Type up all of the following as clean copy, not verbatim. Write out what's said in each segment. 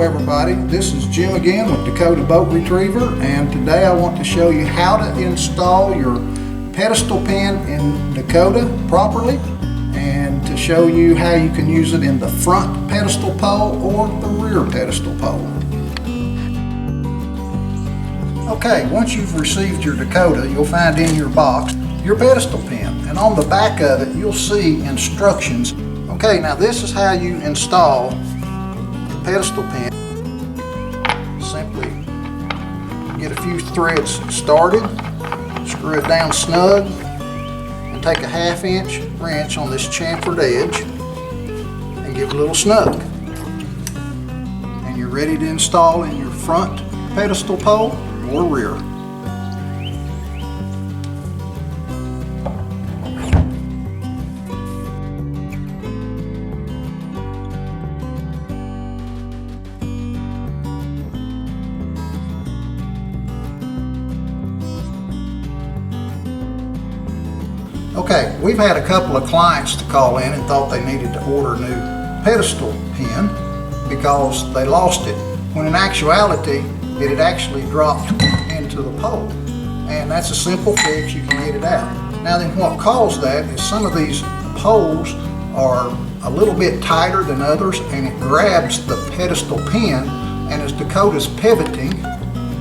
everybody, this is Jim again with Dakota Boat Retriever, and today I want to show you how to install your pedestal pin in Dakota properly, and to show you how you can use it in the front pedestal pole or the rear pedestal pole. Okay, once you've received your Dakota, you'll find in your box your pedestal pin, and on the back of it you'll see instructions. Okay, now this is how you install the pedestal pin. Simply get a few threads started, screw it down snug, and take a 1/2 inch wrench on this chamfered edge and give it a little snug. And you're ready to install in your front pedestal pole or rear. Okay, we've had a couple of clients to call in and thought they needed to order a new pedestal pin because they lost it, when in actuality it had actually dropped into the pole. And that's a simple fix, you can get it out. Now then, what caused that is some of these poles are a little bit tighter than others, and it grabs the pedestal pin, and as Dakota's pivoting,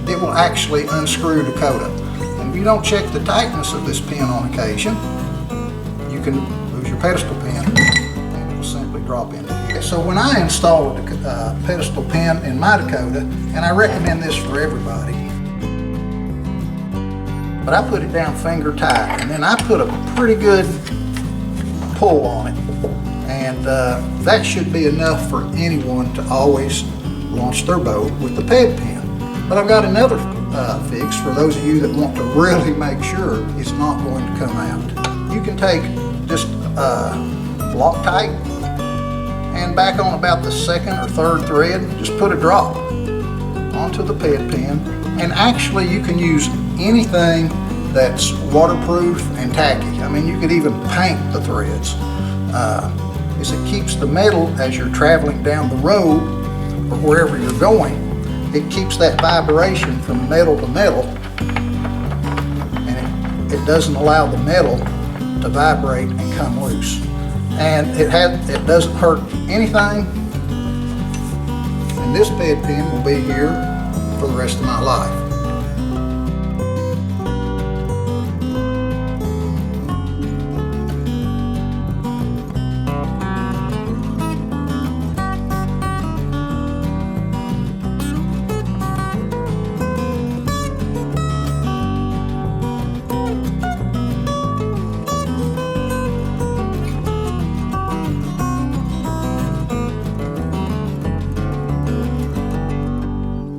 it will actually unscrew Dakota. And if you don't check the tightness of this pin on occasion, you can lose your pedestal pin and it will simply drop into here. So when I install a pedestal pin in my Dakota, and I recommend this for everybody, but I put it down finger tight, and then I put a pretty good pull on it, and that should be enough for anyone to always launch their boat with the ped pin. But I've got another fix for those of you that want to really make sure it's not going to come out. You can take just Loctite and back on about the 2nd or 3rd thread, just put a drop onto the ped pin, and actually you can use anything that's waterproof and tacky. I mean, you could even paint the threads. As it keeps the metal, as you're traveling down the road or wherever you're going, it keeps that vibration from metal to metal, and it doesn't allow the metal to vibrate and come loose. And it doesn't hurt anything, and this ped pin will be here for the rest of my life.